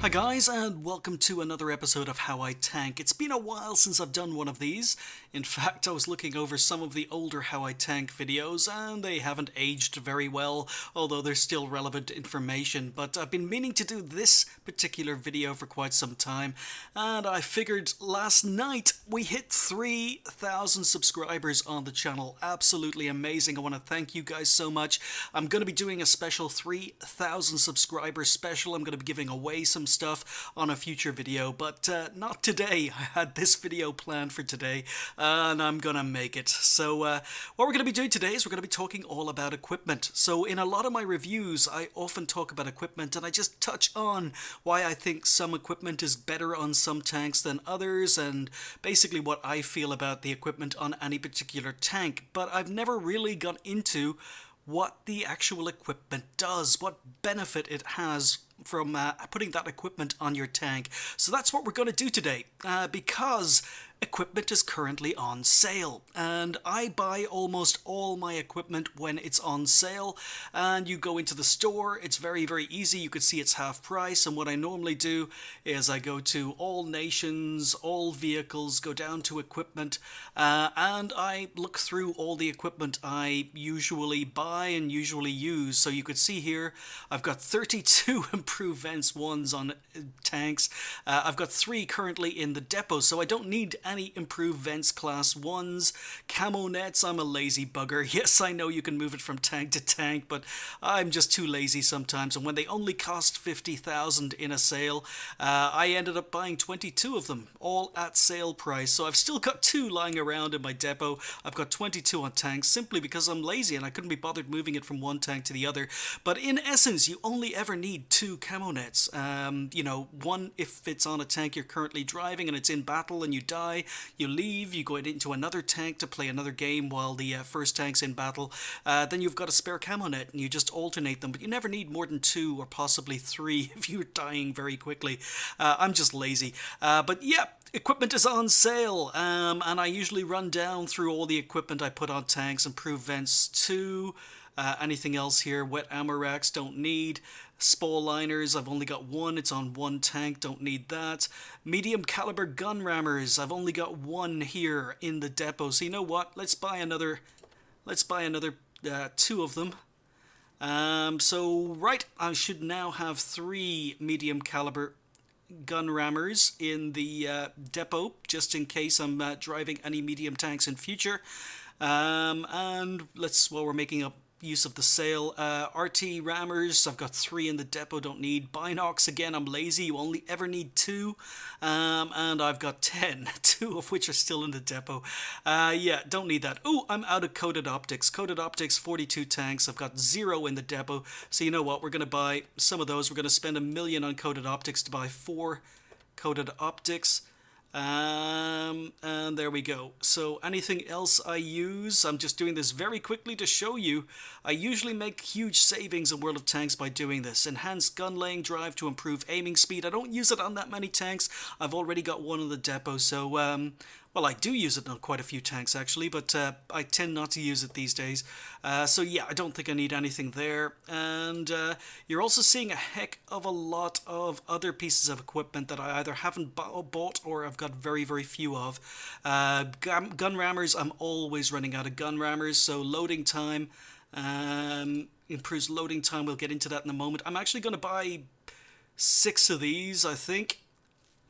Hi guys, and welcome to another episode of How I Tank. It's been a while since I've done one of these. In fact, I was looking over some of the older How I Tank videos and they haven't aged very well, although they're still relevant information. But I've been meaning to do this particular video for quite some time, and I figured last night we hit 3,000 subscribers on the channel. Absolutely amazing. I want to thank you guys so much. I'm going to be doing a special 3,000 subscriber special. I'm going to be giving away some stuff on a future video, but not today. I had this video planned for today, and I'm gonna make it. So what we're going to be doing today is we're going to be talking all about equipment. So in a lot of my reviews, I often talk about equipment, and I just touch on why I think some equipment is better on some tanks than others, and basically what I feel about the equipment on any particular tank. But I've never really got into what the actual equipment does, what benefit it has from putting that equipment on your tank. So that's what we're going to do today, because equipment is currently on sale, and I buy almost all my equipment when it's on sale. And you go into the store, it's very easy. You can see it's half price, and what I normally do is I go to all nations, all vehicles, go down to equipment, and I look through all the equipment I usually buy and usually use. So you could see here I've got 32 improved vents ones on tanks. I've got 3 currently in the depot, so I don't need any improved vents class 1s. Camo nets, I'm a lazy bugger. Yes, I know you can move it from tank to tank, but I'm just too lazy sometimes, and when they only cost 50,000 in a sale, I ended up buying 22 of them, all at sale price. So I've still got 2 lying around in my depot. I've got 22 on tanks simply because I'm lazy and I couldn't be bothered moving it from one tank to the other. But in essence, you only ever need 2 camo nets. You know, one if it's on a tank you're currently driving and it's in battle and you die, you leave, you go into another tank to play another game while the first tank's in battle. Then you've got a spare camo net and you just alternate them, but you never need more than 2 or possibly 3 if you're dying very quickly. I'm just lazy. But yeah, equipment is on sale, and I usually run down through all the equipment I put on tanks. Improved vents 2, anything else here, wet ammo racks, don't need. Spall liners, I've only got 1, it's on 1 tank, don't need that. Medium caliber gun rammers, I've only got 1 here in the depot. So you know what, let's buy another 2 of them. So right, I should now have 3 medium caliber gun rammers in the depot, just in case I'm driving any medium tanks in future. And while we're making up use of the sale, RT rammers, I've got 3 in the depot, don't need. Binocs, again, I'm lazy, you only ever need 2. And I've got 10, 2 of which are still in the depot. Yeah, don't need that. Oh, I'm out of coated optics. Coated optics, 42 tanks, I've got 0 in the depot. So you know what, we're going to buy some of those. We're going to spend $1 million on coated optics to buy 4 coated optics. And there we go. So anything else I use, I'm just doing this very quickly to show you. I usually make huge savings in World of Tanks by doing this. Enhanced gun laying drive to improve aiming speed. I don't use it on that many tanks. I've already got 1 in the depot, so well, I do use it on quite a few tanks actually, but I tend not to use it these days. So yeah, I don't think I need anything there. And you're also seeing a heck of a lot of other pieces of equipment that I either haven't bought or I've got very few of. Gun rammers, I'm always running out of gun rammers, so loading time improves loading time. We'll get into that in a moment. I'm actually going to buy 6 of these, I think,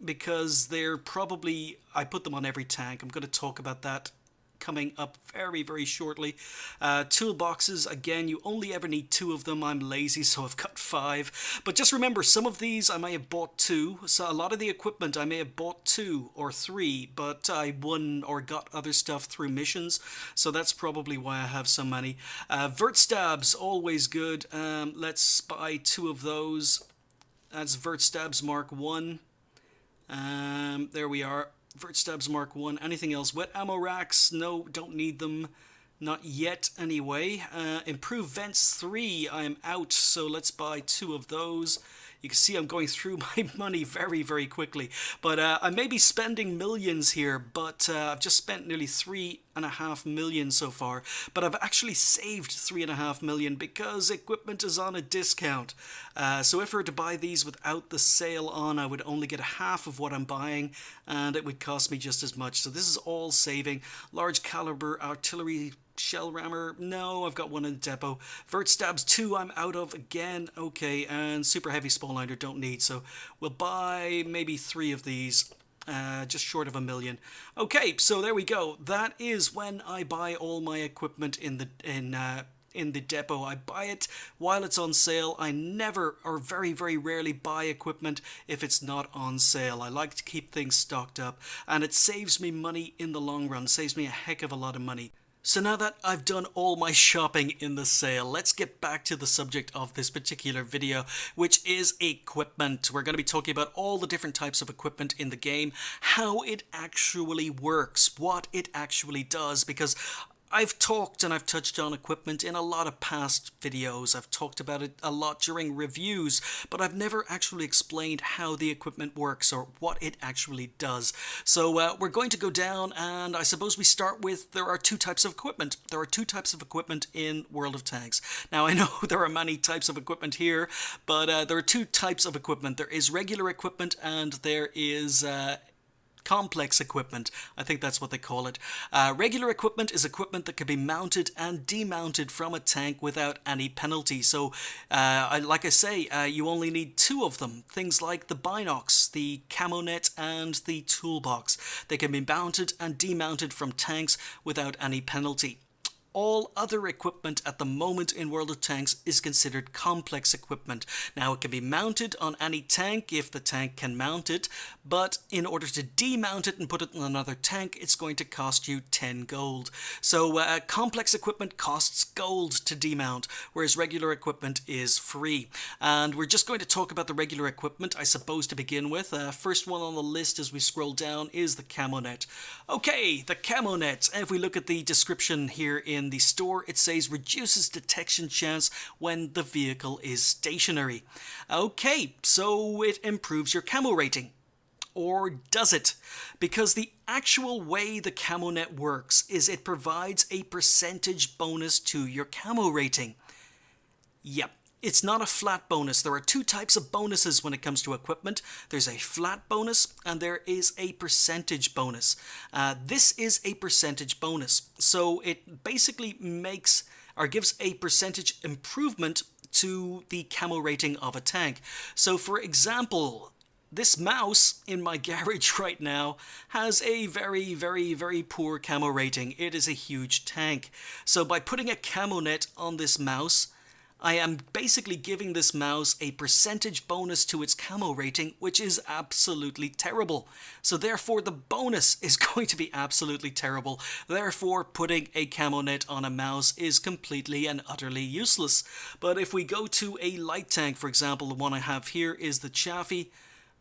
because they're probably, I put them on every tank. I'm going to talk about that coming up very shortly. Toolboxes, again, you only ever need 2 of them. I'm lazy, so I've got 5. But just remember, some of these I may have bought 2. So a lot of the equipment I may have bought 2 or 3, but I won or got other stuff through missions. So that's probably why I have so many. Vert stabs, always good. Let's buy 2 of those. That's Vert stabs Mark 1. There we are. Vert stabs Mark 1. Anything else? Wet ammo racks? No, don't need them. Not yet, anyway. Improved vents 3. I am out, so let's buy 2 of those. You can see I'm going through my money very, very quickly. But I may be spending millions here, but I've just spent nearly 3.5 million so far. But I've actually saved 3.5 million because equipment is on a discount. So if I were to buy these without the sale on, I would only get half of what I'm buying, and it would cost me just as much. So this is all saving. Large caliber artillery shell rammer, no, I've got one in the depot. Vert stabs 2, I'm out of again. Okay, and super heavy Spall liner, don't need. So we'll buy maybe 3 of these. Just short of 1 million. Okay, so there we go. That is when I buy all my equipment in the depot. I buy it while it's on sale. I never or very, very rarely buy equipment if it's not on sale. I like to keep things stocked up, and it saves me money in the long run. Saves me a heck of a lot of money. So now that I've done all my shopping in the sale, let's get back to the subject of this particular video, which is equipment. We're going to be talking about all the different types of equipment in the game, how it actually works, what it actually does, because I've talked and I've touched on equipment in a lot of past videos. I've talked about it a lot during reviews, but I've never actually explained how the equipment works or what it actually does. So we're going to go down, and I suppose we start with there are 2 types of equipment. There are 2 types of equipment in World of Tanks. Now I know there are many types of equipment here, but there are 2 types of equipment. There is regular equipment and there is complex equipment. I think that's what they call it. Regular equipment is equipment that can be mounted and demounted from a tank without any penalty. So, like I say, you only need 2 of them. Things like the Binocs, the Camo net, and the Toolbox. They can be mounted and demounted from tanks without any penalty. All other equipment at the moment in World of Tanks is considered complex equipment. Now, it can be mounted on any tank if the tank can mount it, but in order to demount it and put it in another tank, it's going to cost you 10 gold. So complex equipment costs gold to demount, whereas regular equipment is free. And we're just going to talk about the regular equipment, I suppose, to begin with. First one on the list as we scroll down is the Camo net. Okay, the Camo net. If we look at the description here in the store, it says reduces detection chance when the vehicle is stationary. Okay, so it improves your camo rating. Or does it? Because the actual way the Camo net works is it provides a percentage bonus to your camo rating. Yep. It's not a flat bonus. There are 2 types of bonuses when it comes to equipment. There's a flat bonus and there is a percentage bonus. This is a percentage bonus. So it basically makes or gives a percentage improvement to the camo rating of a tank. So for example, this mouse in my garage right now has a very, very, very poor camo rating. It is a huge tank. So by putting a Camo net on this mouse, I am basically giving this mouse a percentage bonus to its camo rating, which is absolutely terrible. So therefore the bonus is going to be absolutely terrible. Therefore putting a Camo net on a mouse is completely and utterly useless. But if we go to a light tank, for example, the one I have here is the Chaffee.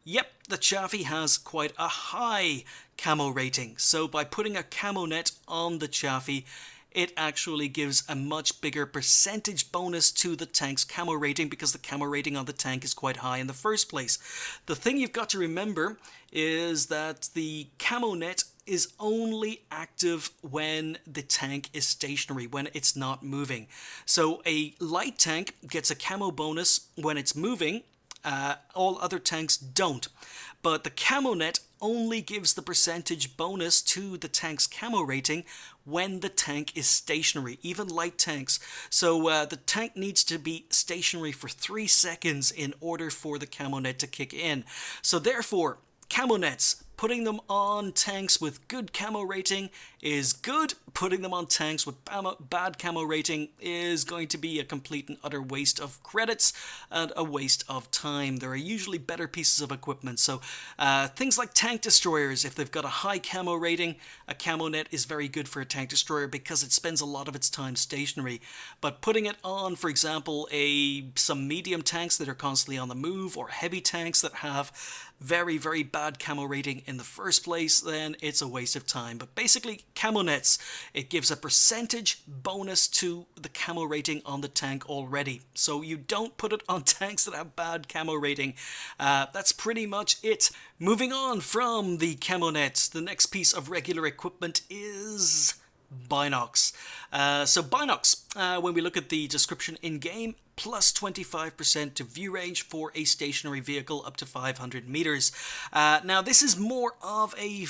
Yep, the Chaffee has quite a high camo rating. So by putting a Camo net on the Chaffee, it actually gives a much bigger percentage bonus to the tank's camo rating because the camo rating on the tank is quite high in the first place. The thing you've got to remember is that the Camo net is only active when the tank is stationary, when it's not moving. So a light tank gets a camo bonus when it's moving. All other tanks don't. But the Camo net only gives the percentage bonus to the tank's camo rating when the tank is stationary, even light tanks. So the tank needs to be stationary for 3 seconds in order for the Camo net to kick in. So therefore, Camo nets, putting them on tanks with good camo rating is good. Putting them on tanks with bad camo rating is going to be a complete and utter waste of credits and a waste of time. There are usually better pieces of equipment. So things like tank destroyers, if they've got a high camo rating, a Camo net is very good for a tank destroyer because it spends a lot of its time stationary. But putting it on, for example, some medium tanks that are constantly on the move, or heavy tanks that have very, very bad camo rating in the first place, then it's a waste of time. But basically, camo nets, it gives a percentage bonus to the camo rating on the tank already. So you don't put it on tanks that have bad camo rating. That's pretty much it. Moving on from the camo nets, the next piece of regular equipment is Binocs. So Binocs, when we look at the description in-game, plus 25% to view range for a stationary vehicle up to 500 meters. Now this is more of a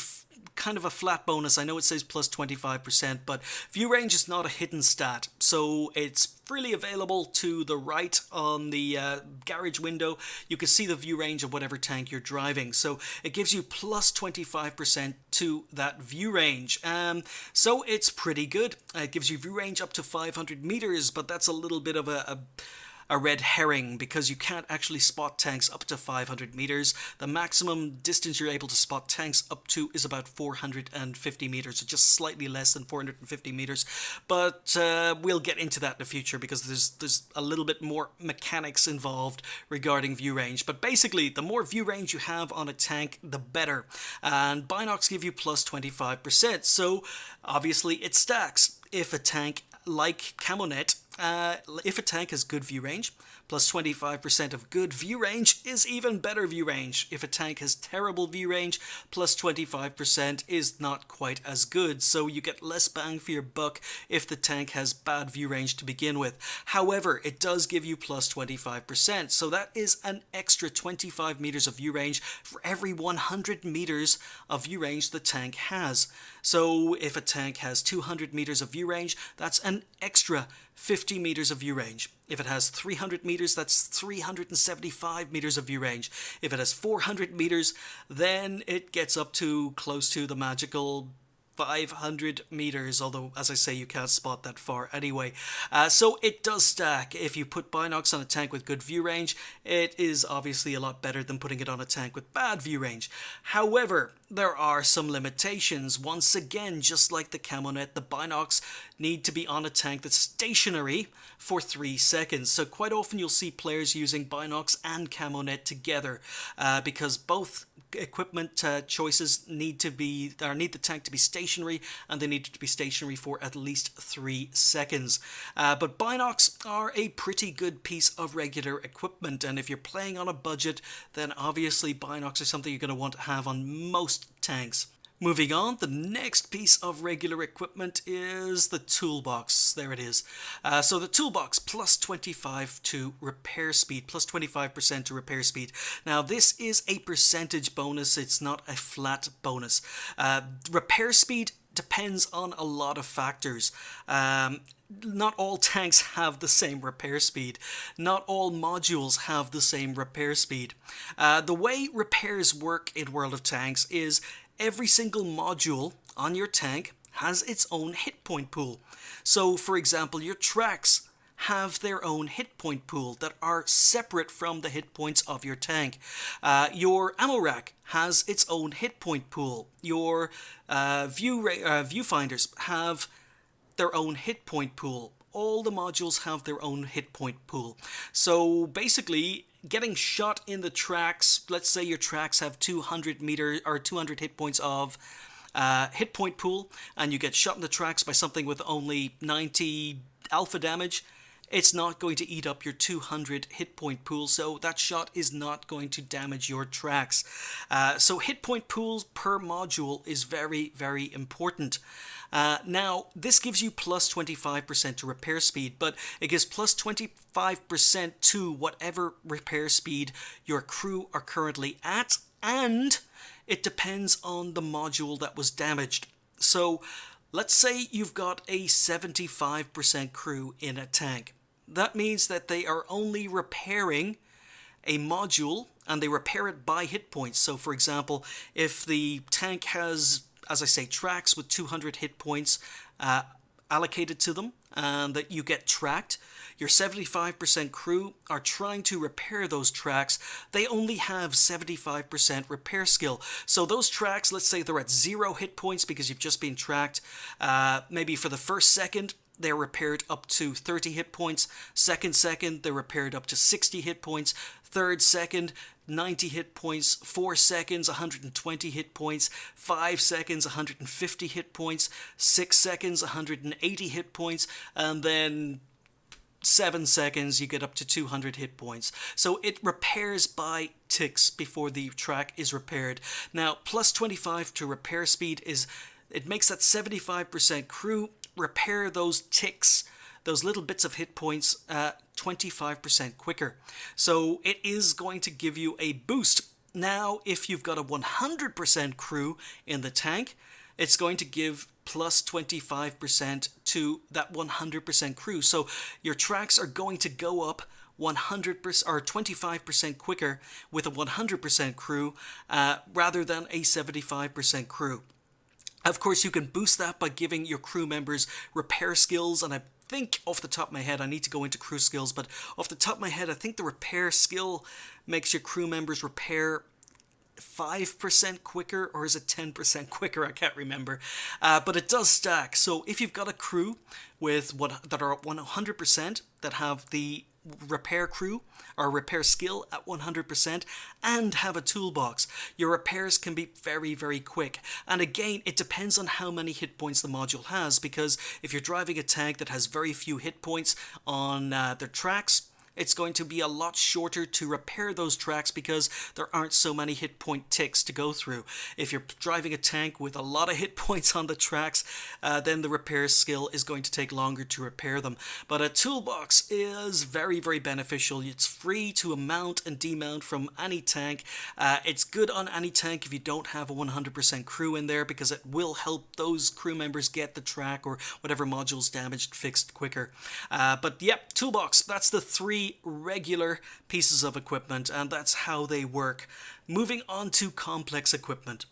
kind of a flat bonus. I know it says plus 25%, but view range is not a hidden stat, so it's freely available to the right on the garage window. You can see the view range of whatever tank you're driving, so it gives you plus 25% to that view range. So it's pretty good. It gives you view range up to 500 meters, but that's a little bit of a red herring, because you can't actually spot tanks up to 500 meters. The maximum distance you're able to spot tanks up to is about 450 meters, so just slightly less than 450 meters. But we'll get into that in the future, because there's a little bit more mechanics involved regarding view range. But basically, the more view range you have on a tank, the better. And Binocs give you plus 25%, so obviously it stacks. If a tank like Camonet, if a tank has good view range, plus 25% of good view range is even better view range. If a tank has terrible view range, plus 25% is not quite as good, so you get less bang for your buck if the tank has bad view range to begin with. However, it does give you plus 25%, so that is an extra 25 meters of view range for every 100 meters of view range the tank has. So if a tank has 200 meters of view range, that's an extra 50 meters of view range. If it has 300 meters, that's 375 meters of view range. If it has 400 meters, then it gets up to close to the magical 500 meters, although, as I say, you can't spot that far anyway. So it does stack. If you put Binocs on a tank with good view range, it is obviously a lot better than putting it on a tank with bad view range. However, there are some limitations. Once again, just like the Camonet, the Binocs need to be on a tank that's stationary for 3 seconds. So quite often you'll see players using Binocs and Camonet together, because both equipment choices need the tank to be stationary, and they need it to be stationary for at least 3 seconds. But Binocs are a pretty good piece of regular equipment, and if you're playing on a budget, then obviously Binocs are something you're going to want to have on most tanks. Moving on, the next piece of regular equipment is the Toolbox. There it is. So the Toolbox, plus 25 to repair speed, plus 25% to repair speed. Now this is a percentage bonus, it's not a flat bonus. Repair speed depends on a lot of factors. Not all tanks have the same repair speed. Not all modules have the same repair speed. The way repairs work in World of Tanks is every single module on your tank has its own hit point pool. So, for example, your tracks have their own hit point pool that are separate from the hit points of your tank. Your ammo rack has its own hit point pool. Your viewfinders have their own hit point pool. All the modules have their own hit point pool. So basically, getting shot in the tracks, let's say your tracks have 200 hit points of hit point pool, and you get shot in the tracks by something with only 90 alpha damage, it's not going to eat up your 200 hit point pool, so that shot is not going to damage your tracks. So hit point pools per module is very, very important. Now, this gives you plus 25% to repair speed, but it gives plus 25% to whatever repair speed your crew are currently at, and it depends on the module that was damaged. So, let's say you've got a 75% crew in a tank. That means that they are only repairing a module, and they repair it by hit points. So, for example, if the tank has, as I say, tracks with 200 hit points allocated to them, and that you get tracked, your 75% crew are trying to repair those tracks. They only have 75% repair skill. So those tracks, let's say they're at 0 hit points because you've just been tracked. Maybe for the first second, they're repaired up to 30 hit points. Second, they're repaired up to 60 hit points. third second, 90 hit points, 4 seconds, 120 hit points, 5 seconds, 150 hit points, 6 seconds, 180 hit points, and then 7 seconds you get up to 200 hit points. So it repairs by ticks before the track is repaired. Now, plus 25 to repair speed it makes that 75% crew repair those ticks, those little bits of hit points, 25% quicker. So it is going to give you a boost. Now, if you've got a 100% crew in the tank, it's going to give plus 25% to that 100% crew. So your tracks are going to go up 100% or 25% quicker with a 100% crew rather than a 75% crew. Of course, you can boost that by giving your crew members repair skills, and I think off the top of my head, I need to go into crew skills, but off the top of my head, I think the repair skill makes your crew members repair 5% quicker, or is it 10% quicker? I can't remember. But it does stack. So if you've got a crew that are 100%, that have the repair crew or repair skill at 100% and have a toolbox, your repairs can be very, very quick. And again, it depends on how many hit points the module has, because if you're driving a tank that has very few hit points on their tracks, it's going to be a lot shorter to repair those tracks because there aren't so many hit point ticks to go through. If you're driving a tank with a lot of hit points on the tracks, then the repair skill is going to take longer to repair them. But a toolbox is very, very beneficial. It's free to mount and demount from any tank. It's good on any tank if you don't have a 100% crew in there, because it will help those crew members get the track or whatever module's damaged fixed quicker. But yep, toolbox, that's the 3 regular pieces of equipment, and that's how they work. Moving on to complex equipment.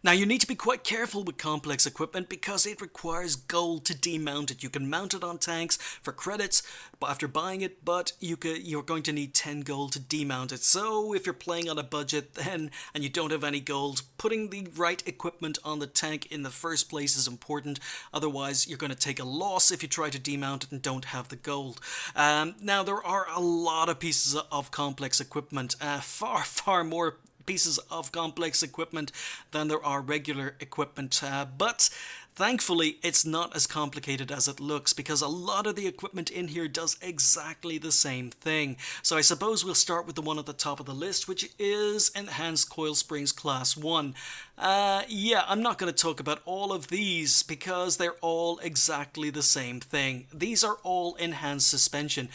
Now, you need to be quite careful with complex equipment because it requires gold to demount it. You can mount it on tanks for credits after buying it, but you're going to need 10 gold to demount it. So if you're playing on a budget then and you don't have any gold, putting the right equipment on the tank in the first place is important. Otherwise, you're going to take a loss if you try to demount it and don't have the gold. Now, there are a lot of pieces of complex equipment, far more pieces of complex equipment than there are regular equipment, but thankfully it's not as complicated as it looks, because a lot of the equipment in here does exactly the same thing. So I suppose we'll start with the one at the top of the list, which is Enhanced Coil Springs Class 1. Yeah, I'm not going to talk about all of these because they're all exactly the same thing. These are all enhanced suspension.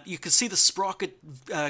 You can see the sprocket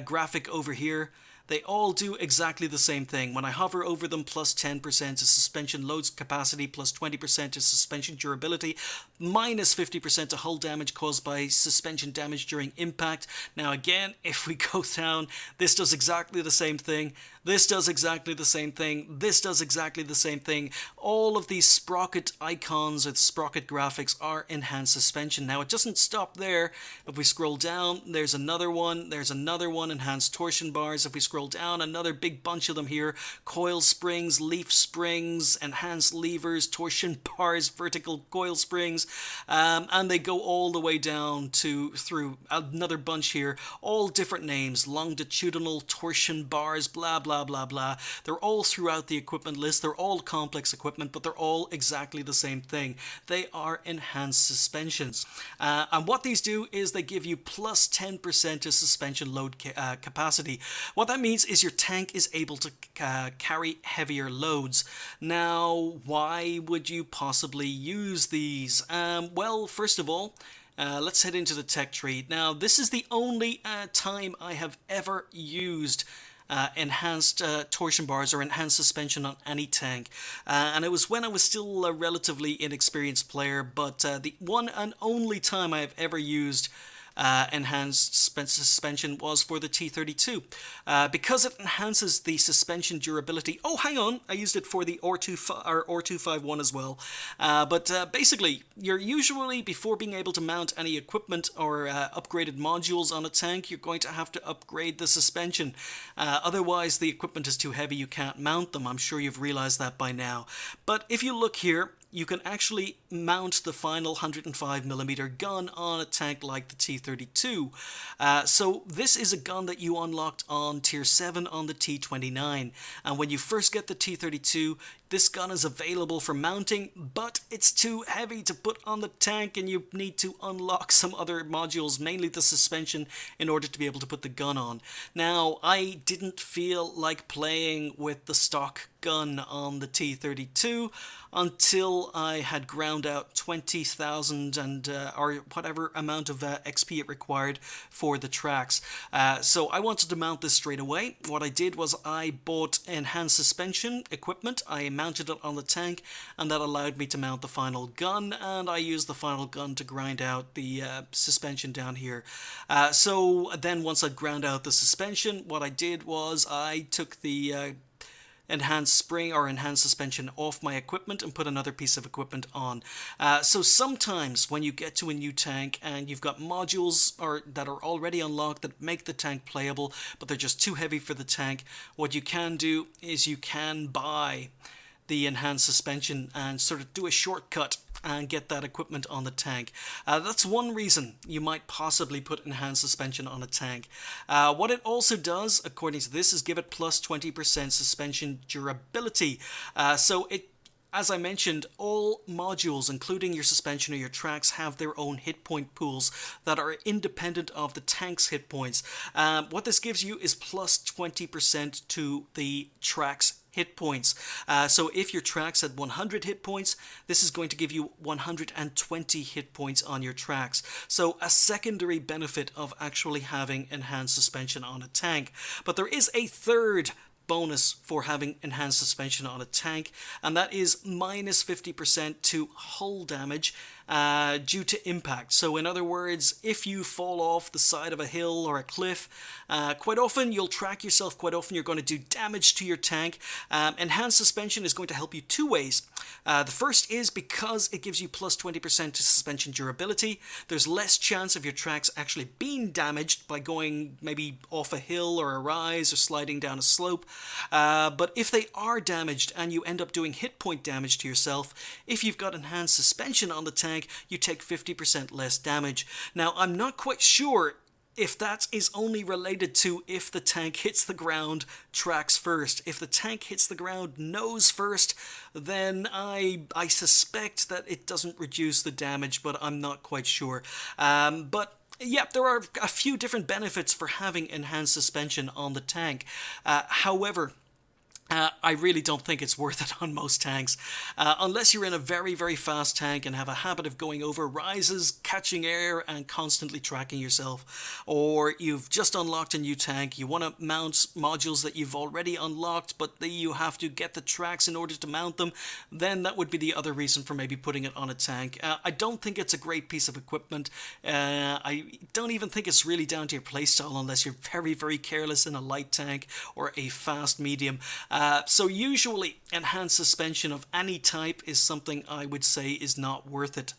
graphic over here. They all do exactly the same thing. When I hover over them, plus 10% is suspension loads capacity, plus 20% is suspension durability, minus 50% to hull damage caused by suspension damage during impact. Now again, if we go down, this does exactly the same thing. This does exactly the same thing. This does exactly the same thing. All of these sprocket icons or sprocket graphics are enhanced suspension. Now it doesn't stop there. If we scroll down, there's another one. There's another one, enhanced torsion bars. If we scroll down, another big bunch of them here. Coil springs, leaf springs, enhanced levers, torsion bars, vertical coil springs, and they go all the way down through another bunch here. All different names, longitudinal torsion bars, blah, blah, blah, blah. They're all throughout the equipment list. They're all complex equipment, but they're all exactly the same thing. They are enhanced suspensions. And what these do is they give you plus 10% to suspension load capacity. What that means is your tank is able to carry heavier loads. Now, why would you possibly use these? Well, first of all, let's head into the tech tree. Now, this is the only time I have ever used enhanced torsion bars or enhanced suspension on any tank, and it was when I was still a relatively inexperienced player, but the one and only time I have ever used enhanced suspension was for the T32 because it enhances the suspension durability. Oh, hang on, I used it for the R251 as well. But basically, you're usually, before being able to mount any equipment or upgraded modules on a tank, you're going to have to upgrade the suspension. Otherwise, the equipment is too heavy, you can't mount them. I'm sure you've realized that by now. But if you look here, you can actually mount the final 105mm gun on a tank like the T-32. So this is a gun that you unlocked on Tier 7 on the T-29, and when you first get the T-32, this gun is available for mounting, but it's too heavy to put on the tank and you need to unlock some other modules, mainly the suspension, in order to be able to put the gun on. Now, I didn't feel like playing with the stock gun on the T-32 until I had ground out 20,000 and or whatever amount of XP it required for the tracks. So I wanted to mount this straight away. What I did was I bought enhanced suspension equipment. I mounted it on the tank, and that allowed me to mount the final gun, and I used the final gun to grind out the suspension down here. So then once I'd ground out the suspension, what I did was I took the enhanced spring or enhanced suspension off my equipment and put another piece of equipment on. So sometimes when you get to a new tank and you've got modules that are already unlocked that make the tank playable, but they're just too heavy for the tank, what you can do is you can buy the enhanced suspension and sort of do a shortcut and get that equipment on the tank. That's one reason you might possibly put enhanced suspension on a tank. What it also does, according to this, is give it plus 20% suspension durability. So it, as I mentioned, all modules, including your suspension or your tracks, have their own hit point pools that are independent of the tank's hit points. What this gives you is plus 20% to the track's hit points. So if your tracks had 100 hit points, this is going to give you 120 hit points on your tracks. So a secondary benefit of actually having enhanced suspension on a tank. But there is a third bonus for having enhanced suspension on a tank, and that is minus 50% to hull damage due to impact. So in other words, if you fall off the side of a hill or a cliff, quite often you'll track yourself, quite often you're going to do damage to your tank. Enhanced suspension is going to help you two ways. The first is because it gives you plus 20% to suspension durability. There's less chance of your tracks actually being damaged by going maybe off a hill or a rise or sliding down a slope. But if they are damaged and you end up doing hit point damage to yourself, if you've got enhanced suspension on the tank, you take 50% less damage. Now, I'm not quite sure if that is only related to if the tank hits the ground tracks first. If the tank hits the ground nose first, then I suspect that it doesn't reduce the damage, but I'm not quite sure. But yeah, there are a few different benefits for having enhanced suspension on the tank. However, I really don't think it's worth it on most tanks. Unless you're in a very, very fast tank and have a habit of going over rises, catching air, and constantly tracking yourself. Or you've just unlocked a new tank, you want to mount modules that you've already unlocked, but you have to get the tracks in order to mount them, then that would be the other reason for maybe putting it on a tank. I don't think it's a great piece of equipment. I don't even think it's really down to your playstyle unless you're very, very careless in a light tank or a fast medium. So usually enhanced suspension of any type is something I would say is not worth it.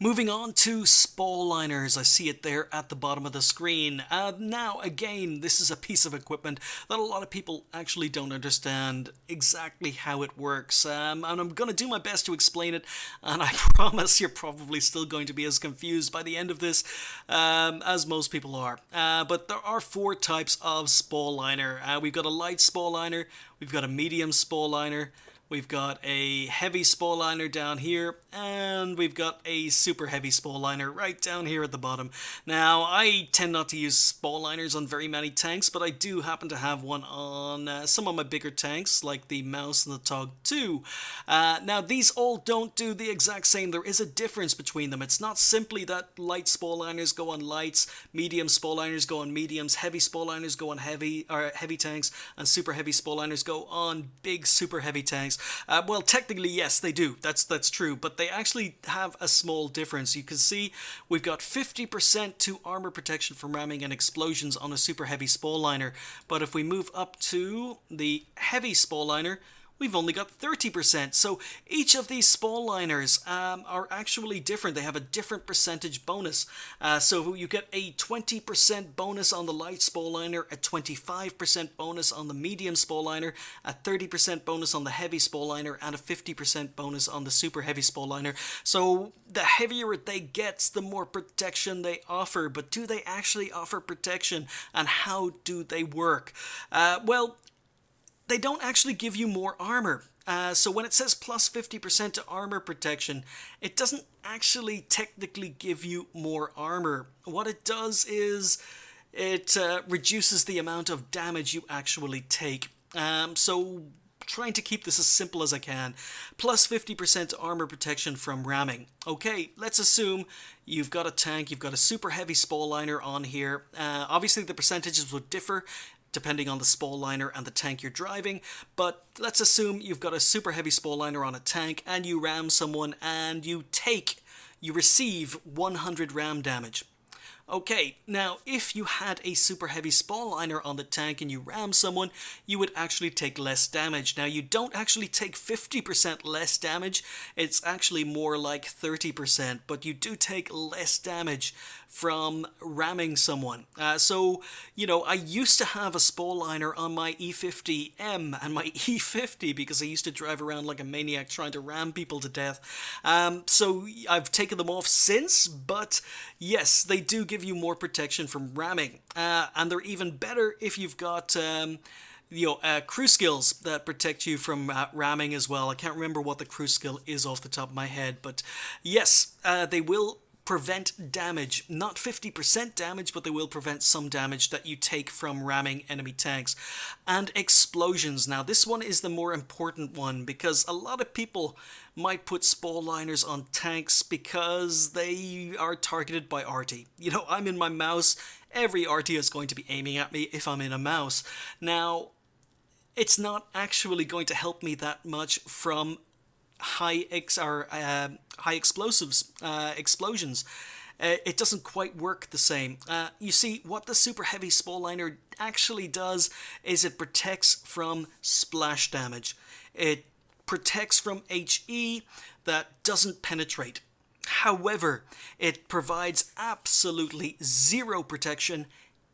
Moving on to Spall liners, I see it there at the bottom of the screen. Now, again, this is a piece of equipment that a lot of people actually don't understand exactly how it works. And I'm going to do my best to explain it, and I promise you're probably still going to be as confused by the end of this as most people are. But there are four types of Spall liner. We've got a light Spall liner, we've got a medium Spall liner, we've got a heavy Spall liner down here, and we've got a super heavy Spall liner right down here at the bottom. Now, I tend not to use Spall liners on very many tanks, but I do happen to have one on some of my bigger tanks, like the Mouse and the Tog 2. Now, these all don't do the exact same. There is a difference between them. It's not simply that light Spall liners go on lights, medium Spall liners go on mediums, heavy Spall liners go on heavy tanks, and super heavy Spall liners go on big super heavy tanks. Well, technically, yes, they do. That's true, but they actually have a small difference. You can see we've got 50% to armor protection from ramming and explosions on a super heavy Spall liner, but if we move up to the heavy Spall liner, we've only got 30%. So each of these Spall liners are actually different. They have a different percentage bonus. So you get a 20% bonus on the light Spall liner, a 25% bonus on the medium Spall liner, a 30% bonus on the heavy Spall liner, and a 50% bonus on the super heavy Spall liner. So the heavier they get, the more protection they offer. But do they actually offer protection, and how do they work? Well, they don't actually give you more armor. So when it says plus 50% to armor protection, it doesn't actually technically give you more armor. What it does is it reduces the amount of damage you actually take. So trying to keep this as simple as I can. Plus 50% armor protection from ramming. Okay, let's assume you've got a tank, you've got a super heavy Spall liner on here. Obviously the percentages would differ depending on the Spall liner and the tank you're driving, but let's assume you've got a super heavy Spall liner on a tank and you ram someone and you receive 100 ram damage. Okay, now if you had a super heavy Spall liner on the tank and you ram someone, you would actually take less damage. Now you don't actually take 50% less damage, it's actually more like 30%, but you do take less damage from ramming someone. So, you know, I used to have a Spall liner on my E50M and my E50 because I used to drive around like a maniac trying to ram people to death. So I've taken them off since, but yes, they do give you more protection from ramming. And they're even better if you've got crew skills that protect you from ramming as well. I can't remember what the crew skill is off the top of my head, but yes, they will prevent damage. Not 50% damage, but they will prevent some damage that you take from ramming enemy tanks. And explosions. Now, this one is the more important one because a lot of people might put Spall liners on tanks because they are targeted by arty. You know, I'm in my mouse. Every arty is going to be aiming at me if I'm in a mouse. Now, it's not actually going to help me that much from high explosives explosions. It doesn't quite work the same. You see, what the super heavy Spall liner actually does is it protects from splash damage. It protects from HE that doesn't penetrate. However, it provides absolutely zero protection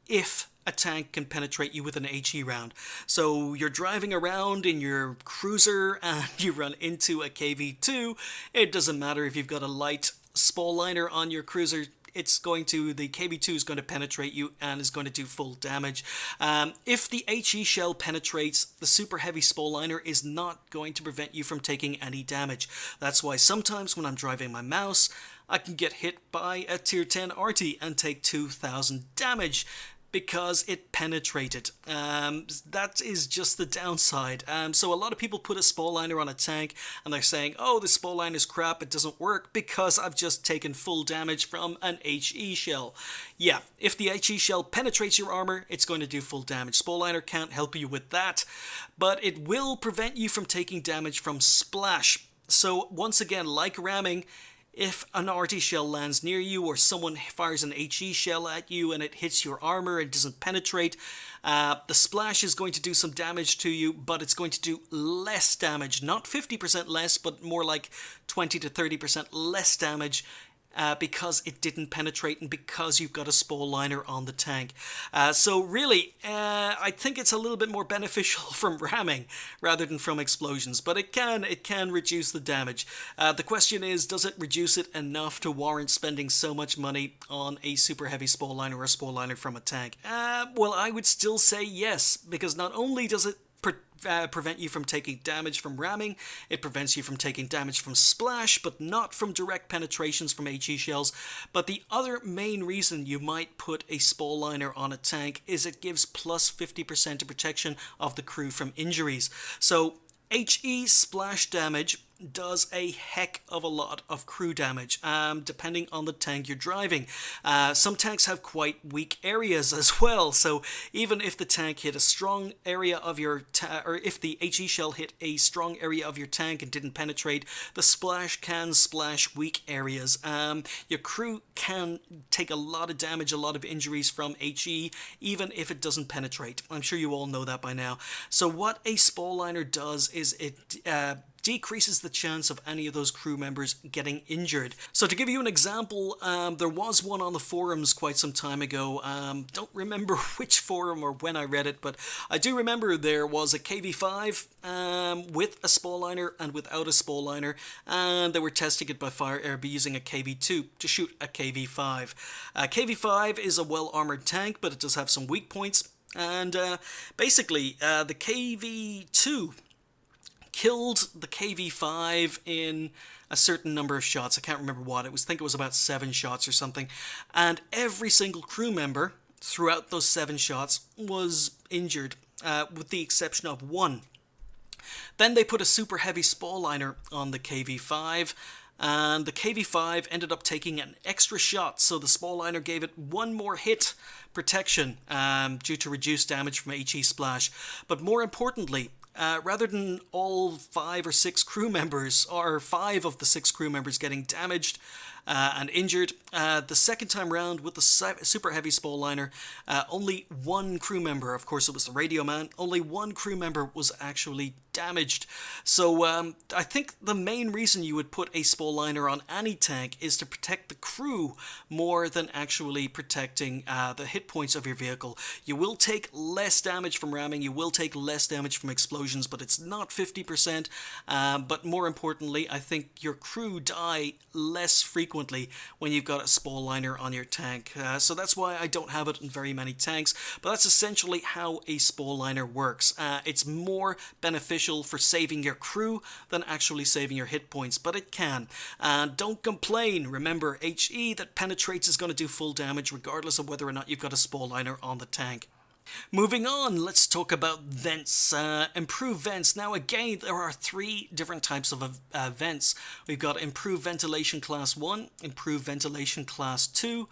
if a tank can penetrate you with an HE round. So you're driving around in your cruiser and you run into a KV2. It doesn't matter if you've got a light Spall liner on your cruiser. The KV2 is going to penetrate you and is going to do full damage. If the HE shell penetrates, the super heavy Spall liner is not going to prevent you from taking any damage. That's why sometimes when I'm driving my mouse, I can get hit by a tier 10 arty and take 2,000 damage. Because it penetrated. That is just the downside. So a lot of people put a Spall liner on a tank and they're saying, oh, the Spall liner is crap, it doesn't work because I've just taken full damage from an HE shell. Yeah, if the HE shell penetrates your armor, it's going to do full damage. Spall liner can't help you with that, but it will prevent you from taking damage from splash. So once again, like ramming, if an arty shell lands near you or someone fires an HE shell at you and it hits your armor and doesn't penetrate, the splash is going to do some damage to you, but it's going to do less damage. Not 50% less, but more like 20 to 30% less damage because it didn't penetrate and because you've got a Spall liner on the tank. So really, I think it's a little bit more beneficial from ramming rather than from explosions, but it can reduce the damage. The question is, does it reduce it enough to warrant spending so much money on a super heavy Spall liner or a Spall liner from a tank? Well, I would still say yes, because not only does it prevent you from taking damage from ramming, it prevents you from taking damage from splash, but not from direct penetrations from HE shells. But the other main reason you might put a Spall liner on a tank is it gives plus 50% of protection of the crew from injuries. So HE splash damage does a heck of a lot of crew damage, depending on the tank you're driving. Some tanks have quite weak areas as well, so even if the tank hit a strong area of your or if the HE shell hit a strong area of your tank and didn't penetrate, the splash can splash weak areas. Your crew can take a lot of damage, a lot of injuries from HE, even if it doesn't penetrate. I'm sure you all know that by now. So what a Spall liner does is it decreases the chance of any of those crew members getting injured. So to give you an example, there was one on the forums quite some time ago. Don't remember which forum or when I read it, but I do remember there was a KV5 with a Spall liner and without a Spall liner, and they were testing it by using a KV2 to shoot a KV5. KV5 is a well-armored tank, but it does have some weak points, and basically the KV2 killed the KV5 in a certain number of shots. I can't remember what. I think it was about 7 shots or something. And every single crew member throughout those 7 shots was injured, with the exception of one. Then they put a super heavy Spall liner on the KV5, and the KV5 ended up taking an extra shot, so the Spall liner gave it one more hit protection due to reduced damage from HE splash. But more importantly, rather than all 5 or 6 crew members, or 5 of the 6 crew members getting damaged and injured, the second time round with the super heavy Spall liner, only one crew member, of course it was the radio man, only one crew member was actually damaged. So I think the main reason you would put a Spall liner on any tank is to protect the crew more than actually protecting the hit points of your vehicle. You will take less damage from ramming, you will take less damage from explosions, but it's not 50%. But more importantly, I think your crew die less frequently when you've got a Spall liner on your tank. So that's why I don't have it in very many tanks, but that's essentially how a Spall liner works. It's more beneficial for saving your crew than actually saving your hit points, but it can. Don't complain. Remember, HE that penetrates is going to do full damage regardless of whether or not you've got a Spall liner on the tank. Moving on, let's talk about vents. Improved vents. Now again, there are 3 different types of vents. We've got improved ventilation class 1, improved ventilation class 2,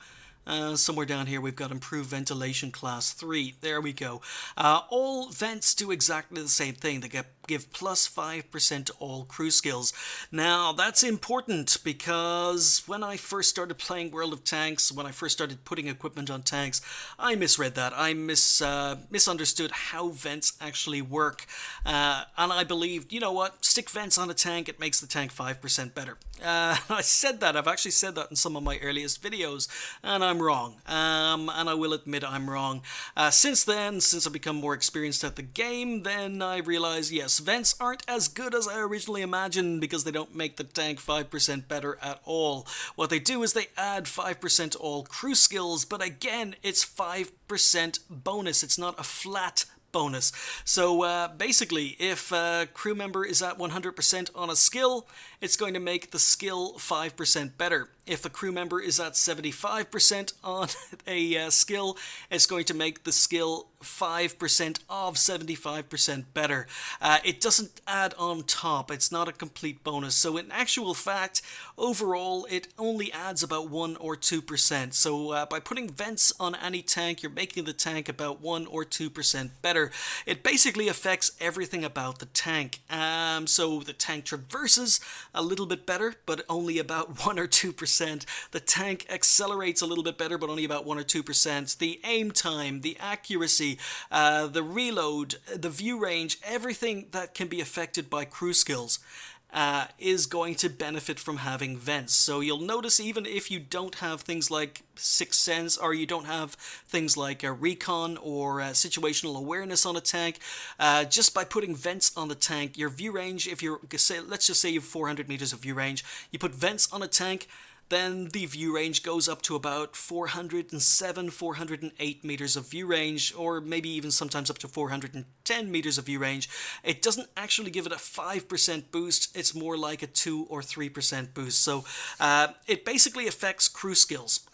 somewhere down here we've got improved ventilation class 3. There we go. All vents do exactly the same thing. They give plus 5% to all crew skills. Now that's important because when I first started playing World of Tanks, when I first started putting equipment on tanks, I misread that. I misunderstood how vents actually work, and I believed, you know what, stick vents on a tank, it makes the tank 5% better. I said that, I've actually said that in some of my earliest videos, and I'm wrong, and I will admit I'm wrong. Since then, since I've become more experienced at the game, then I realized, yes, vents aren't as good as I originally imagined because they don't make the tank 5% better at all. What they do is they add 5% to all crew skills, but again, it's 5% bonus. It's not a flat bonus. So basically, if a crew member is at 100% on a skill, it's going to make the skill 5% better. If the crew member is at 75% on a skill, it's going to make the skill 5% of 75% better. It doesn't add on top. It's not a complete bonus. So in actual fact, overall, it only adds about 1 or 2%. So by putting vents on any tank, you're making the tank about 1 or 2% better. It basically affects everything about the tank. So the tank traverses a little bit better, but only about 1 or 2%. The tank accelerates a little bit better, but only about 1 or 2%. The aim time, the accuracy, the reload, the view range, everything that can be affected by crew skills is going to benefit from having vents. So you'll notice even if you don't have things like Sixth Sense, or you don't have things like recon or situational awareness on a tank, just by putting vents on the tank, your view range, if you're, let's just say you have 400 meters of view range, you put vents on a tank, then the view range goes up to about 407, 408 meters of view range, or maybe even sometimes up to 410 meters of view range. It doesn't actually give it a 5% boost, it's more like a 2 or 3% boost. So it basically affects crew skills,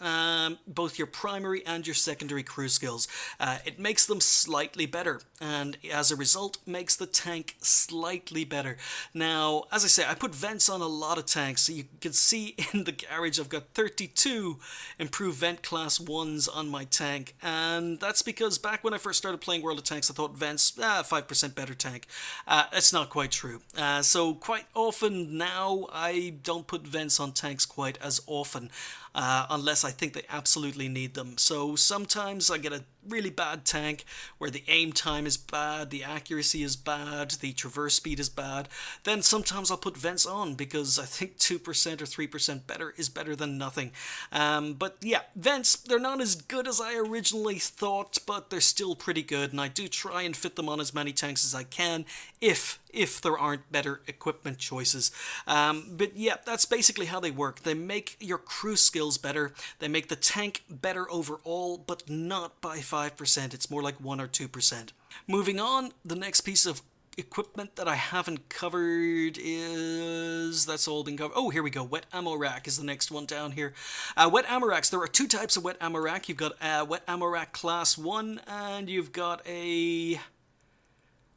both your primary and your secondary crew skills. It makes them slightly better, and as a result makes the tank slightly better. Now, as I say, I put vents on a lot of tanks, so you can see in the garage I've got 32 improved vent class 1s on my tank, and that's because back when I first started playing World of Tanks I thought vents, 5% better tank. That's not quite true. So quite often now I don't put vents on tanks quite as often, unless I think they absolutely need them. So sometimes I get a really bad tank where the aim time is bad, the accuracy is bad, the traverse speed is bad. Then sometimes I'll put vents on because I think 2% or 3% better is better than nothing. But yeah, vents, they're not as good as I originally thought, but they're still pretty good, and I do try and fit them on as many tanks as I can if there aren't better equipment choices. But yeah, that's basically how they work. They make your crew skills better, they make the tank better overall, but not by 5%, it's more like 1 or 2%. Moving on, the next piece of equipment that I haven't covered is... that's all been covered. Oh, here we go. Wet ammo rack is the next one down here. Wet ammo racks. There are two types of wet ammo rack. You've got a wet ammo rack class 1 and you've got a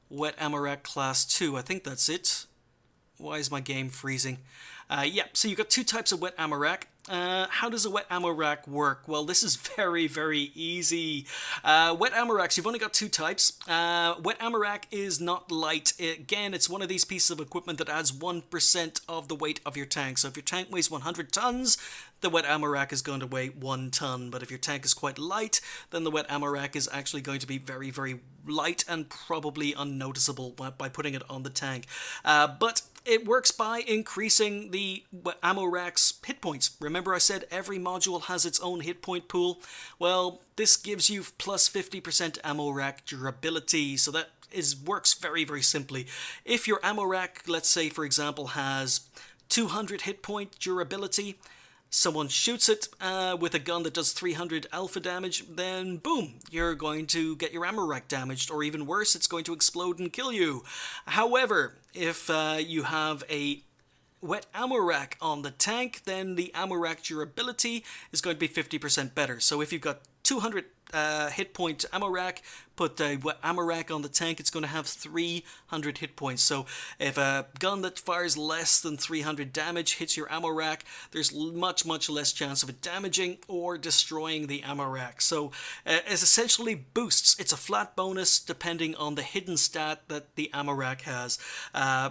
wet ammo rack class 2. I think that's it. Why is my game freezing? Yeah, so you've got two types of wet ammo rack. How does a wet ammo rack work? Well, this is very, very easy. Wet ammo racks, you've only got two types. Wet ammo rack is not light. Again, it's one of these pieces of equipment that adds 1% of the weight of your tank. So if your tank weighs 100 tons, the wet ammo rack is going to weigh 1 ton. But if your tank is quite light, then the wet ammo rack is actually going to be very, very light and probably unnoticeable by putting it on the tank. But it works by increasing the ammo rack's hit points. Remember I said every module has its own hit point pool? Well, this gives you plus 50% ammo rack durability, so that works very, very simply. If your ammo rack, let's say for example, has 200 hit point durability, someone shoots it with a gun that does 300 alpha damage, then boom, you're going to get your ammo rack damaged, or even worse, it's going to explode and kill you. However, if you have a wet ammo rack on the tank, then the ammo rack durability is going to be 50% better. So if you've got 200 hit point ammo rack, put the ammo rack on the tank, it's going to have 300 hit points. So if a gun that fires less than 300 damage hits your ammo rack, there's much, much less chance of it damaging or destroying the ammo rack. So it essentially boosts. It's a flat bonus depending on the hidden stat that the ammo rack has.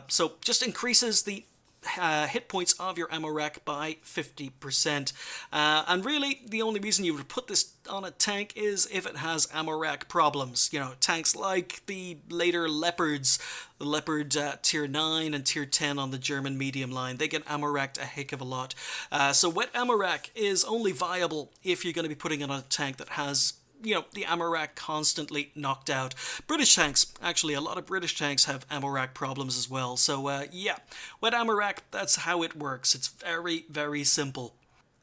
So just increases the hit points of your ammo rack by 50%. And really, the only reason you would put this on a tank is if it has ammo rack problems. You know, tanks like the later Leopards, the Leopard Tier 9 and Tier 10 on the German medium line, they get ammo racked a heck of a lot. So wet ammo rack is only viable if you're going to be putting it on a tank that has, you know, the ammo rack constantly knocked out. British tanks, actually, a lot of British tanks have ammo rack problems as well. So, yeah, wet ammo rack, that's how it works. It's very, very simple.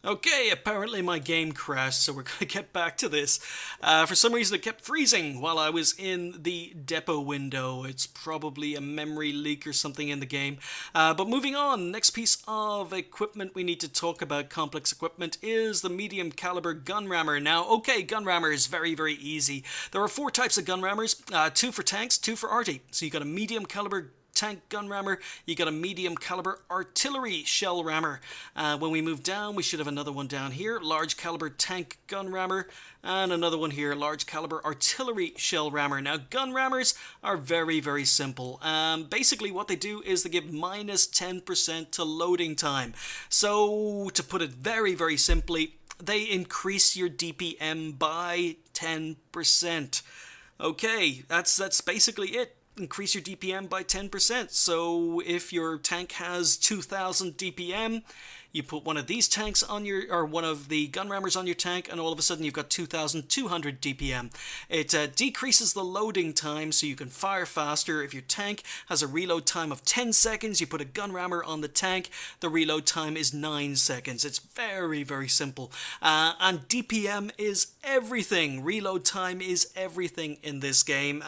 Okay, apparently my game crashed, so we're going to get back to this. For some reason it kept freezing while I was in the depot window. It's probably a memory leak or something in the game. But moving on, next piece of equipment we need to talk about, complex equipment, is the medium caliber gun rammer. Now, okay, gun rammer is very, very easy. There are 4 types of gun rammers, 2 for tanks, 2 for arty. So you got a medium caliber tank gun rammer, you got a medium caliber artillery shell rammer. When we move down, we should have another one down here, large caliber tank gun rammer, and another one here, large caliber artillery shell rammer. Now, gun rammers are very, very simple. Basically, what they do is they give minus 10% to loading time. So, to put it very, very simply, they increase your DPM by 10%. Okay, that's basically it. increase your DPM by 10%. So if your tank has 2000 DPM, you put one of these tanks on your, or one of the gun rammers on your tank, and all of a sudden you've got 2200 DPM. It decreases the loading time so you can fire faster. If your tank has a reload time of 10 seconds, you put a gun rammer on the tank, the reload time is 9 seconds. It's very, very simple. And DPM is everything. Reload time is everything in this game.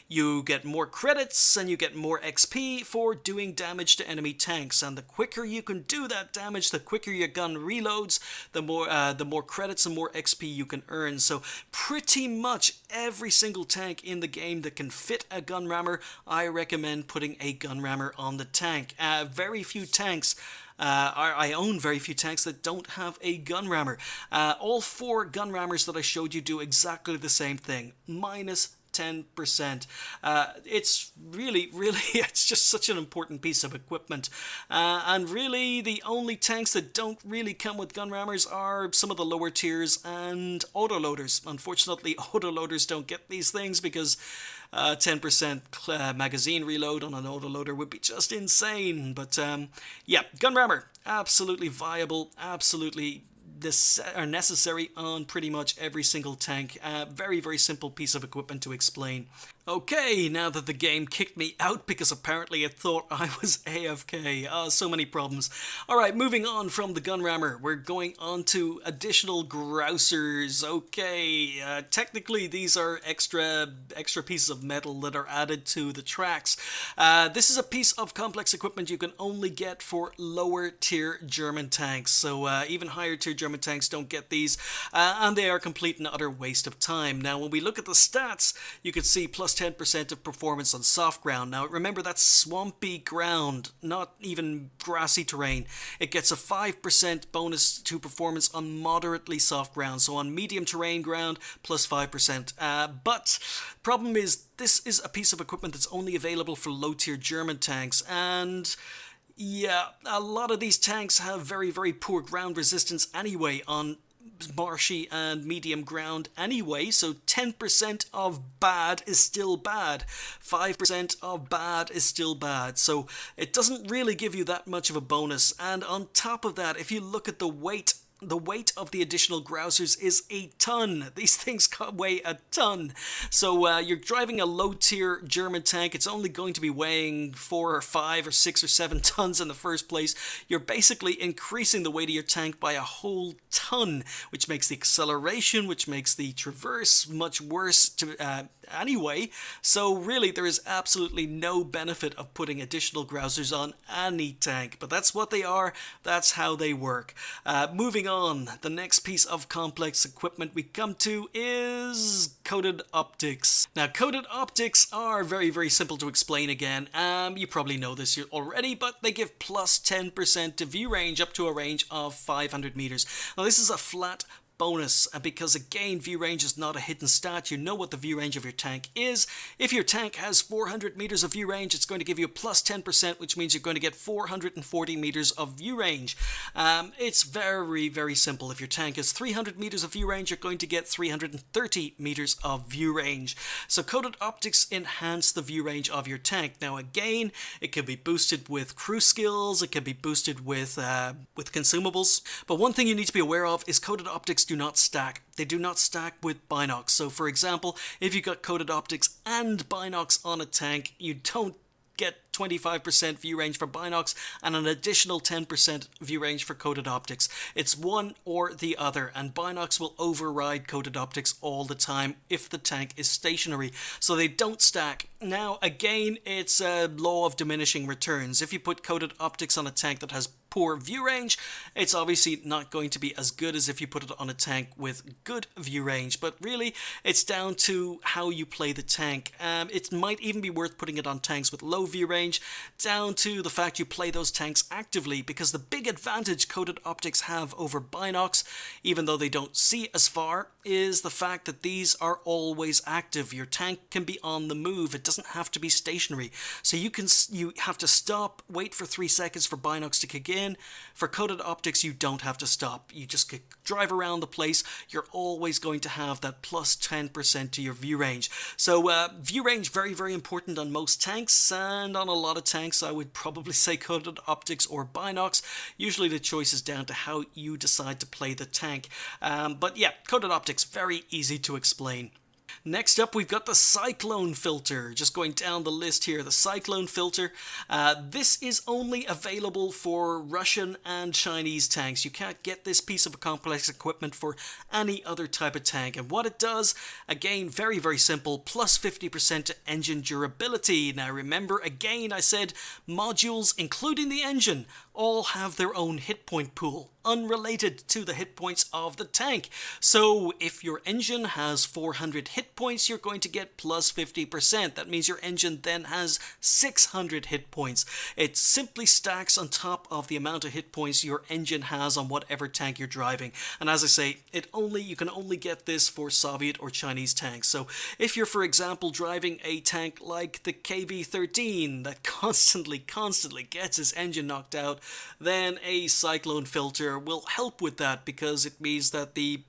You get more credits and you get more XP for doing damage to enemy tanks, and the quicker you can do that damage, the quicker your gun reloads, the more credits and more XP you can earn. So pretty much every single tank in the game that can fit a gun rammer, I recommend putting a gun rammer on the tank. Very few tanks I own very few tanks that don't have a gun rammer. All 4 gun rammers that I showed you do exactly the same thing, minus 10%. It's really, it's just such an important piece of equipment. And really, the only tanks that don't really come with gun rammers are some of the lower tiers and autoloaders. Unfortunately, autoloaders don't get these things because 10% magazine reload on an autoloader would be just insane. But yeah, gun rammer, absolutely viable, absolutely necessary on pretty much every single tank. Very, very simple piece of equipment to explain. Okay, now that the game kicked me out because apparently it thought I was AFK. So many problems. Alright, moving on from the gun rammer, we're going on to additional grousers. Okay, technically these are extra pieces of metal that are added to the tracks. This is a piece of complex equipment you can only get for lower tier German tanks. So even higher tier German tanks don't get these, and they are a complete and utter waste of time. Now when we look at the stats, you can see plus 10% of performance on soft ground. Now remember, that's swampy ground, not even grassy terrain. It gets a 5% bonus to performance on moderately soft ground, so on medium terrain ground, plus 5%. But problem is, this is a piece of equipment that's only available for low tier German tanks, and yeah, a lot of these tanks have very, very poor ground resistance anyway on marshy and medium ground anyway, so 10% of bad is still bad, 5% of bad is still bad, so it doesn't really give you that much of a bonus. And on top of that, if you look at the weight of the additional grousers is a ton. These things weigh a ton. So you're driving a low-tier German tank. It's only going to be weighing 4 or 5 or 6 or 7 tons in the first place. You're basically increasing the weight of your tank by a whole ton, which makes the acceleration, which makes the traverse much worse anyway. So really, there is absolutely no benefit of putting additional grousers on any tank. But that's what they are. That's how they work. Moving on, the next piece of complex equipment we come to is coated optics. Now, coated optics are very, very simple to explain again. You probably know this already, but they give plus 10% to view range up to a range of 500 meters. Now, this is a flat bonus, because again, view range is not a hidden stat. You know what the view range of your tank is. If your tank has 400 meters of view range, it's going to give you a plus 10%, which means you're going to get 440 meters of view range. It's very, very simple. If your tank has 300 meters of view range, you're going to get 330 meters of view range. So coated optics enhance the view range of your tank. Now again, it can be boosted with crew skills, it can be boosted with consumables, but one thing you need to be aware of is coated optics do not stack. They do not stack with binocs. So for example, if you got coated optics and binocs on a tank, you don't get 25% view range for binocs and an additional 10% view range for coated optics. It's one or the other, and binocs will override coated optics all the time if the tank is stationary, so they don't stack. Now again, it's a law of diminishing returns. If you put coated optics on a tank that has poor view range, it's obviously not going to be as good as if you put it on a tank with good view range. But really, it's down to how you play the tank. It might even be worth putting it on tanks with low view range, range, down to the fact you play those tanks actively, because the big advantage coated optics have over binocs, even though they don't see as far, is the fact that these are always active. Your tank can be on the move. It doesn't have to be stationary. So you have to stop, wait for 3 seconds for binocs to kick in. For coated optics, you don't have to stop. You just drive around the place. You're always going to have that plus 10% to your view range. So view range, very, very important on most tanks, and on a lot of tanks I would probably say coated optics or binocs. Usually the choice is down to how you decide to play the tank. But yeah, coated optics, very easy to explain. Next up, we've got the Cyclone filter. Just going down the list here, the Cyclone filter. This is only available for Russian and Chinese tanks. You can't get this piece of complex equipment for any other type of tank. And what it does, again, very, very simple, plus 50% to engine durability. Now remember, again, I said modules, including the engine, all have their own hit point pool, unrelated to the hit points of the tank. So if your engine has 400 hit points, you're going to get plus 50%. That means your engine then has 600 hit points. It simply stacks on top of the amount of hit points your engine has on whatever tank you're driving. And as I say, you can only get this for Soviet or Chinese tanks. So if you're, for example, driving a tank like the KV-13 that constantly gets its engine knocked out, then a Cyclone filter will help with that, because it means that the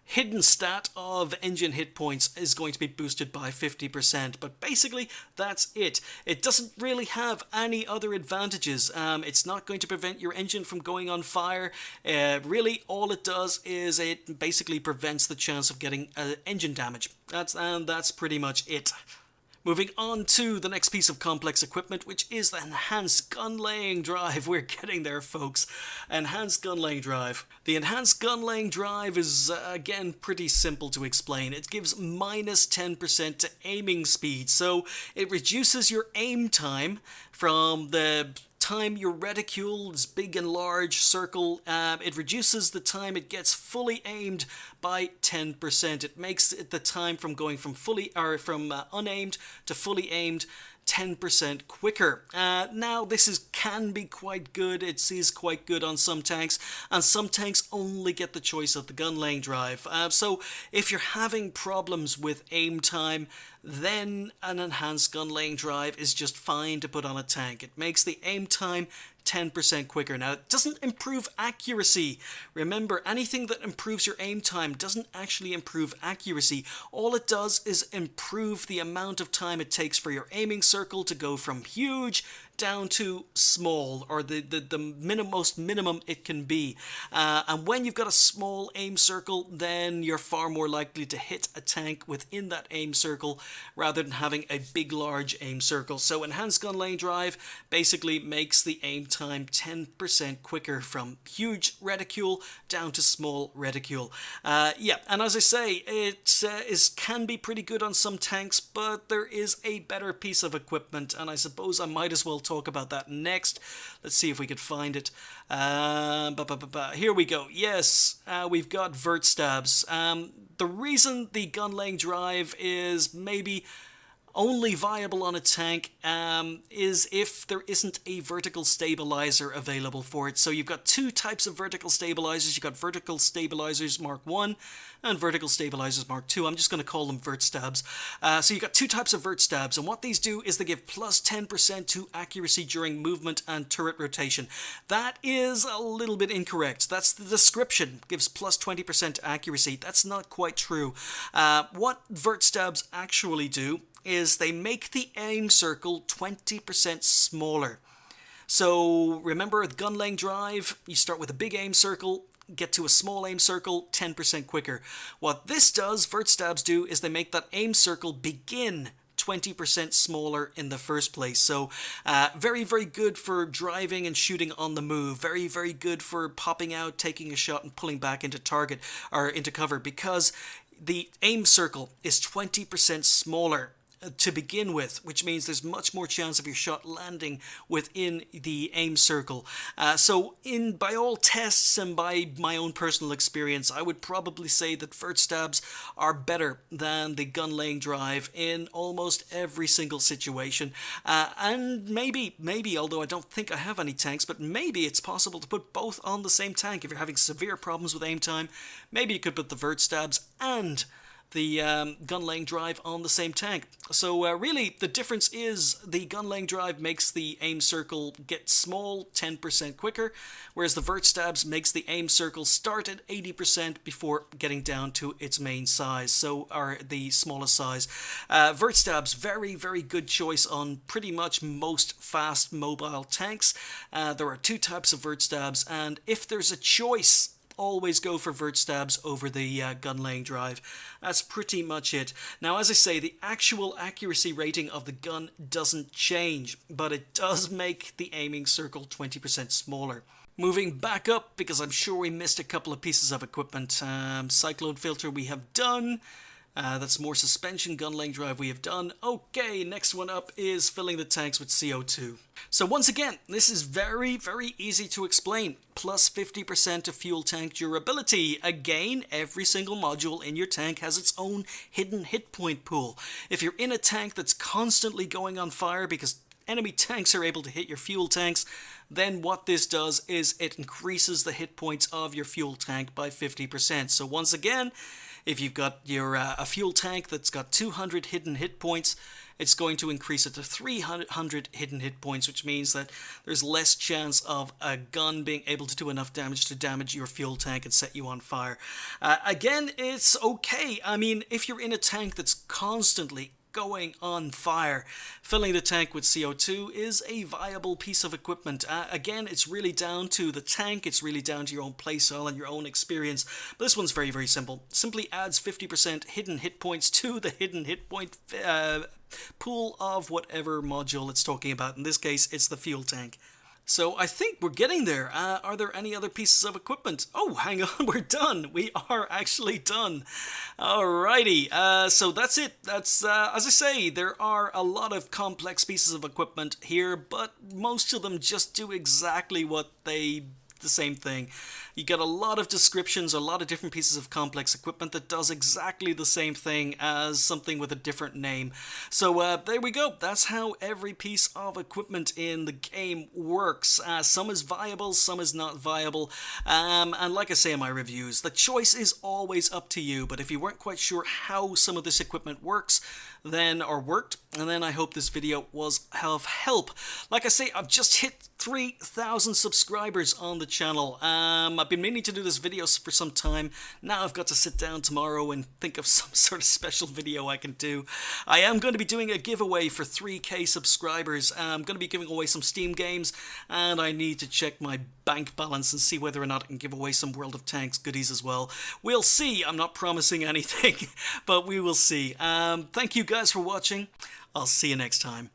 hidden stat of engine hit points is going to be boosted by 50%. But basically, that's it. It doesn't really have any other advantages. It's not going to prevent your engine from going on fire. Really, all it does is it basically prevents the chance of getting engine damage. That's pretty much it. Moving on to the next piece of complex equipment, which is the enhanced gun laying drive. We're getting there, folks. Enhanced gun laying drive. The enhanced gun laying drive is, again, pretty simple to explain. It gives minus 10% to aiming speed. So it reduces your aim time from the time your reticule is big and large circle. It reduces the time it gets fully aimed by 10%. It makes it the time from going from unaimed to fully aimed 10% quicker. Now this can be quite good. It is quite good on some tanks, and some tanks only get the choice of the gun laying drive. So if you're having problems with aim time, then an enhanced gun laying drive is just fine to put on a tank. It makes the aim time 10% quicker. Now, it doesn't improve accuracy. Remember, anything that improves your aim time doesn't actually improve accuracy. All it does is improve the amount of time it takes for your aiming circle to go from huge down to small, or the most minimum it can be. And when you've got a small aim circle, then you're far more likely to hit a tank within that aim circle rather than having a big, large aim circle. So enhanced gun laying drive basically makes the aim time 10% quicker from huge reticule down to small reticule. Yeah, and as I say, it can be pretty good on some tanks, but there is a better piece of equipment, and I suppose I might as well talk about that next. Let's see if we could find it. Here we go. Yes, we've got vert stabs. The reason the gun laying drive is maybe only viable on a tank is if there isn't a vertical stabilizer available for it. So you've got two types of vertical stabilizers. You've got vertical stabilizers Mark 1 and vertical stabilizers Mark 2. I'm just going to call them vert stabs. So you've got two types of vert stabs, and what these do is they give plus 10% to accuracy during movement and turret rotation. That is a little bit incorrect. That's the description. Gives plus 20% accuracy. That's not quite true. What vert stabs actually do is they make the aim circle 20% smaller. So remember, the gun laying drive, you start with a big aim circle, get to a small aim circle 10% quicker. What this does, vert stabs do, is they make that aim circle begin 20% smaller in the first place. So very, very good for driving and shooting on the move. Very, very good for popping out, taking a shot, and pulling back into target or into cover, because the aim circle is 20% smaller. to begin with, which means there's much more chance of your shot landing within the aim circle. So by all tests and by my own personal experience, I would probably say that vert stabs are better than the gun laying drive in almost every single situation. And maybe, although I don't think I have any tanks, but maybe it's possible to put both on the same tank. If you're having severe problems with aim time, maybe you could put the vert stabs and the gun laying drive on the same tank. So really the difference is the gun laying drive makes the aim circle get small 10% quicker, whereas the vert stabs makes the aim circle start at 80% before getting down to its main size, so are the smallest size. Vert stabs, very good choice on pretty much most fast mobile tanks. There are two types of vert stabs, and if there's a choice, always go for vert stabs over the gun laying drive. That's pretty much it. Now, as I say, the actual accuracy rating of the gun doesn't change, but it does make the aiming circle 20% smaller. Moving back up, because I'm sure we missed a couple of pieces of equipment. Cyclone filter we have done. That's more suspension. Gun laying drive we have done. Okay, next one up is filling the tanks with CO2. So once again, this is very easy to explain. Plus 50% of fuel tank durability. Again, every single module in your tank has its own hidden hit point pool. If you're in a tank that's constantly going on fire because enemy tanks are able to hit your fuel tanks, then what this does is it increases the hit points of your fuel tank by 50%. So once again, if you've got your a fuel tank that's got 200 hidden hit points, it's going to increase it to 300 hidden hit points, which means that there's less chance of a gun being able to do enough damage to damage your fuel tank and set you on fire. Again, it's okay. I mean, if you're in a tank that's constantly going on fire, filling the tank with CO2 is a viable piece of equipment. Again, it's really down to the tank, it's really down to your own playstyle and your own experience. But this one's very simple. Simply adds 50% hidden hit points to the hidden hit point pool of whatever module it's talking about. In this case, it's the fuel tank. So I think we're getting there. Are there any other pieces of equipment? Oh, hang on, we're done. We are actually done. Alrighty, so that's it. That's, as I say, there are a lot of complex pieces of equipment here, but most of them just do exactly the same thing. You get a lot of descriptions, a lot of different pieces of complex equipment that does exactly the same thing as something with a different name. So there we go. That's how every piece of equipment in the game works. Some is viable, some is not viable. And like I say in my reviews, the choice is always up to you. But if you weren't quite sure how some of this equipment works, then I hope this video was of help. Like I say, I've just hit 3,000 subscribers on the channel. I've been meaning to do this video for some time. Now I've got to sit down tomorrow and think of some sort of special video I can do. I am going to be doing a giveaway for 3k subscribers. I'm going to be giving away some Steam games, and I need to check my bank balance and see whether or not I can give away some World of Tanks goodies as well. We'll see. I'm not promising anything, but we will see. Thank you guys for watching. I'll see you next time.